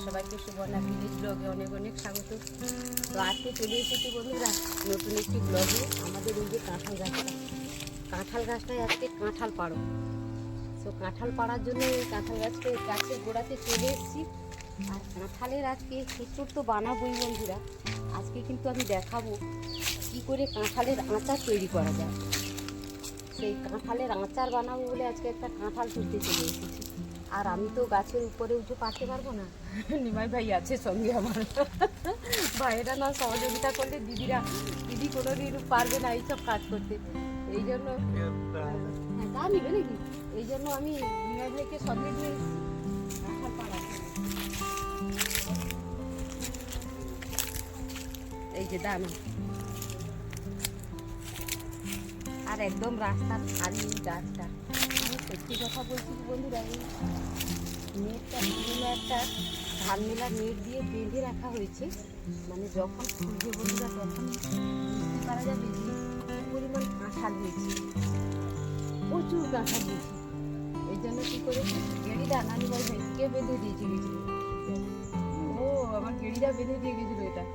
সবাইকে সুবর্ণা ভিলেজ ব্লগে অনেক অনেক স্বাগত। তো আজকে চলে এসেছি বন্ধুরা নতুন একটি ব্লগে। আমাদের এই যে কাঁঠাল গাছটায় আজকে কাঁঠাল পাড়ো। তো কাঁঠাল পাড়ার জন্য এই কাঁঠাল গাছের গোড়াতে চলে এসেছি। আর কাঁঠালের আজকে খিচুড় তো বানাবোই বন্ধুরা। আজকে কিন্তু আমি দেখাবো কী করে কাঁঠালের আচার তৈরি করা যায়। সেই কাঁঠালের আচার বানাবো বলে আজকে একটা কাঁঠাল তুলতে চলে এসেছি। আর আমি তো গাছের উপরে উঠে পারতে পারবো না, নিমাই ভাই আছে সঙ্গে আমার। ভাইয়েরা না সহযোগিতা করলে দিদি কোনোদিন পারবে না এইসব কাজ করতে। এই জন্য হ্যাঁ তা নিবে নাকি, এই জন্য আমি নিমাই ভাইকে সঙ্গে নিয়ে কাঁঠাল পাড়াচ্ছি। এই যে দানা, আর একদম রাস্তার খালি গাছটা। আমি সত্যি কথা বলছি বন্ধুরা, এই নেটটা বিভিন্ন একটা ধান মেলার নেট দিয়ে বেঁধে রাখা হয়েছে। মানে যখন খুঁজবে বন্ধুরা তখন বুঝতে পারা যাবে যে পরিমাণ কাঁঠাল হয়েছে, প্রচুর কাঁঠাল হয়েছে। এই জন্য কী করেছি, গেড়িটা নানি ভাই কে বেঁধে দিয়েছে গেছিল। ও আমার গেড়িটা বেঁধে দিয়ে গেছিল এটা।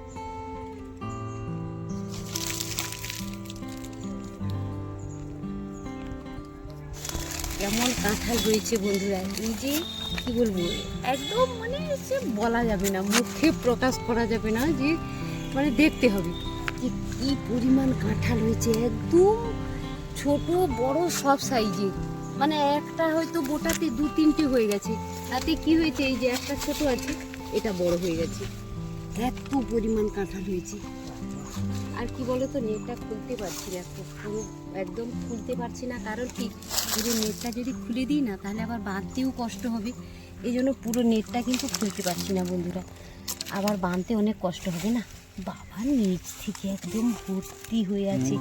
কেমন কাঁঠাল রয়েছে বন্ধুরা, এই যে কী বলবো, একদম মানে সে বলা যাবে না, মুখে প্রকাশ করা যাবে না, যে মানে দেখতে হবে যে কী পরিমাণ কাঁঠাল হয়েছে। একদম ছোট বড় সব সাইজের, মানে একটা হয়তো গোটাতে 2-3টে হয়ে গেছে। তাতে কি হয়েছে, এই যে একটা ছোট আছে এটা বড় হয়ে গেছে, এত পরিমাণ কাঁঠাল হয়েছে। আর কি বলো তো, নেটটা খুলতে পারছি না, পুরো একদম খুলতে পারছি না। কারণ কি, পুরো নেটটা যদি খুলে দিই না তাহলে আবার বাঁধতেও কষ্ট হবে। এই জন্য পুরো নেটটা কিন্তু খুলতে পারছি না বন্ধুরা, আবার বাঁধতে অনেক কষ্ট হবে না। বাবা নিচ থেকে একদম ভর্তি হয়ে আছে।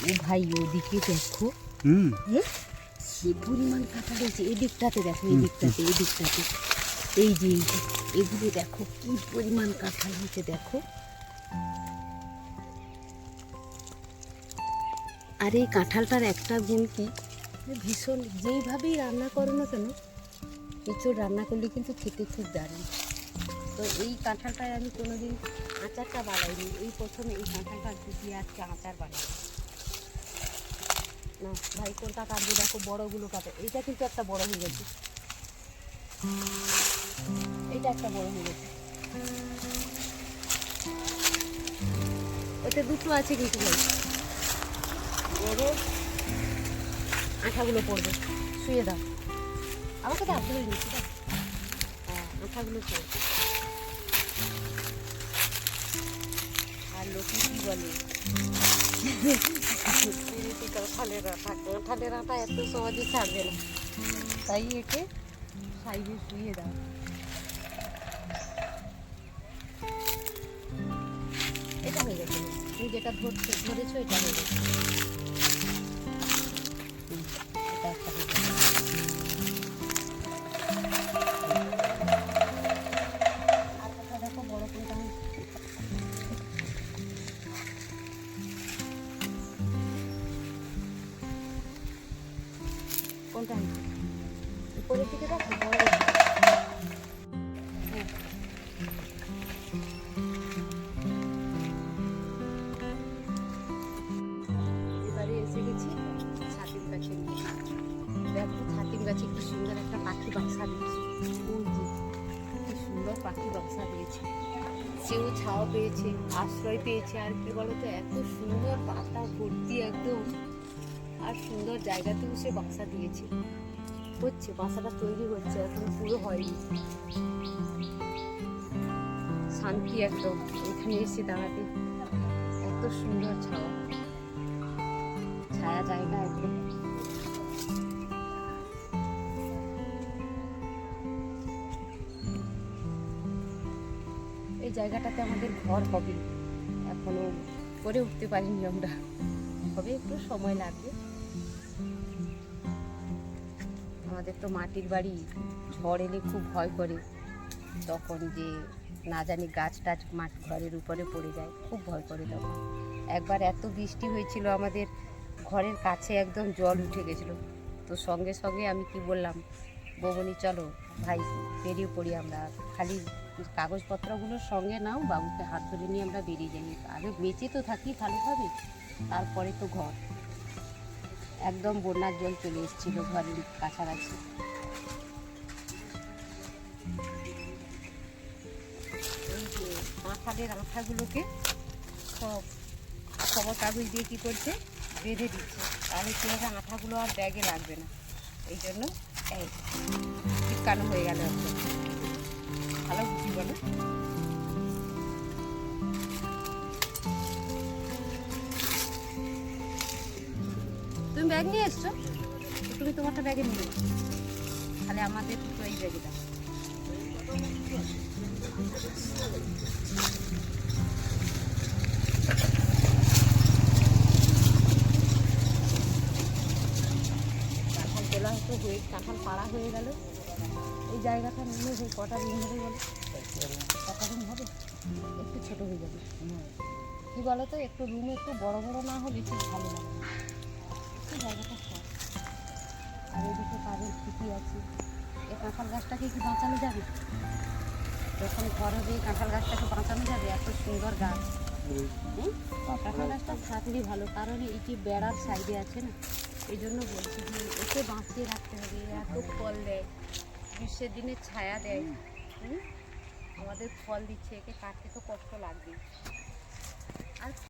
ও ভাই ওদিকে দেখো, কি পরিমাণ কাঁঠাল হয়েছে। এদিকটাতে দেখো, এদিকটাতে এই যে এগুলো দেখো কি পরিমাণ কাঁঠাল হয়েছে দেখো। আর এই কাঁঠালটার একটা গুণ কি, ভীষণ যেইভাবেই রান্না করো না কেন, এঁচোড় রান্না করলে কিন্তু খেতে খুব দারুণ। তো এই কাঁঠালটায় আমি কোনোদিন আচারটা বানাইনি, এই প্রথমে এই কাঁঠালটা দিয়ে আজকে আচার বানাই। না ভাই কোনটা কাটবে দেখো, বড়গুলো কাটে। এইটা কিন্তু একটা বড় হয়ে গেছে, এইটা একটা বড় হয়ে গেছে, ওতে দুটো আছে কিন্তু ভাই। বড় আঠাগুলো পড়বে, শুয়ে দাও আমাকে তো আপনি নিচ্ছি। হ্যাঁ আঠাগুলো পড়বে। আর লোকে কী বলে, কাঁঠালের আটা এত সহজে ছাড়বে না, তাই একে সাইডে শুয়ে দাও। এটা হয়ে গেছে, তুমি যেটা ধরেছো এটা হয়ে গেছে। এটা একটা হয়ে গেছে। আচ্ছা দেখো বড় কোনটা, কোনটা উপরের দিকে দেখো বড়। হ্যাঁ এবারে এসে গেছি ছাতিম গাছে। দেখো ছাতিম গাছে কি সুন্দর একটা পাখি বাসা দিয়েছে। ওই যে কি সুন্দর পাখি বাসা দিয়েছে, সেও ছাও পেয়েছে, আশ্রয় পেয়েছে। আর কি বলতো, এত সুন্দর পাতা ভর্তি একদম, আর সুন্দর জায়গাতেও সে বাসা দিয়েছে। হচ্ছে বাসাটা তৈরি হচ্ছে, এখন পুরো হয়নি। শান্তি একদম এখানে এসে দাঁড়াতে, এত সুন্দর ছায়া জায়গা একদম। এই জায়গাটাতে আমাদের ঘর হবে, এখনো করে উঠতে পারিনি আমরা, হবে একটু সময় লাগবে। আমাদের তো মাটির বাড়ি, ঝড় এলে খুব ভয় করে তখন, যে না জানি গাছ টাছ ঘরের উপরে পড়ে যায়, খুব ভয় করে তখন। একবার এত বৃষ্টি হয়েছিল আমাদের ঘরের কাছে একদম জল উঠে গেছিলো। তো সঙ্গে সঙ্গে আমি কি বললাম, বৌমনি চলো ভাই বেরিয়ে পড়ি আমরা। খালি কাগজপত্রগুলোর সঙ্গে নাও, বাবুকে হাত ধরে নিয়ে আমরা বেরিয়ে যাই। আগে বেঁচে তো থাকি ভালোভাবে, তারপরে তো ঘর। একদম বন্যার জল চলে এসেছিলো ঘরের কাছাকাছি। এই যে কাঁঠালের আঠাগুলোকে সব খবর কাগজ দিয়ে কী করছে, বেঁধে দিচ্ছে, তাহলে কী হবে, আঠাগুলো আর ব্যাগে লাগবে না। এই জন্য এই চিপকানো হয়ে গেল একদম। ভালো বুঝি বলো। তুমি ব্যাগ নিয়ে এসছো, তুমি তোমারটা ব্যাগে নিয়ে নাও, তাহলে আমাদের দুটো এই ব্যাগে দাও। কাঁঠাল তোলা হতো, হয়ে কাঁঠাল পাড়া হয়ে গেল। এই জায়গাটা নিয়ে যে কটা রুম হবে বলো, কটা রুম হবে, একটু ছোট হয়ে যাবে। কী বলো তো, একটু রুম একটু বড় বড় না হলে ঠিক ভালো লাগে না, একটু জায়গাটা শর্ট। আর এদিকে কারেন্ট ঠিকই আছে। এই কাঁঠাল গাছটাকে কি বাঁচানো যাবে? যখন ঘর হবে এই কাঁঠাল গাছটাকে বাঁচানো যাবে? এত সুন্দর গাছ। কাঁঠাল গাছটা থাকলেই ভালো, কারণ এই যে বেড়ার সাইডে আছে না, এই জন্য বলছি যে একে বাঁচিয়ে রাখতে হবে। এত ফল দেয়, গ্রীষ্মের দিনে ছায়া দেয়, আমাদের ফল দিচ্ছে, একে কাটতে তো কষ্ট লাগবেই। আর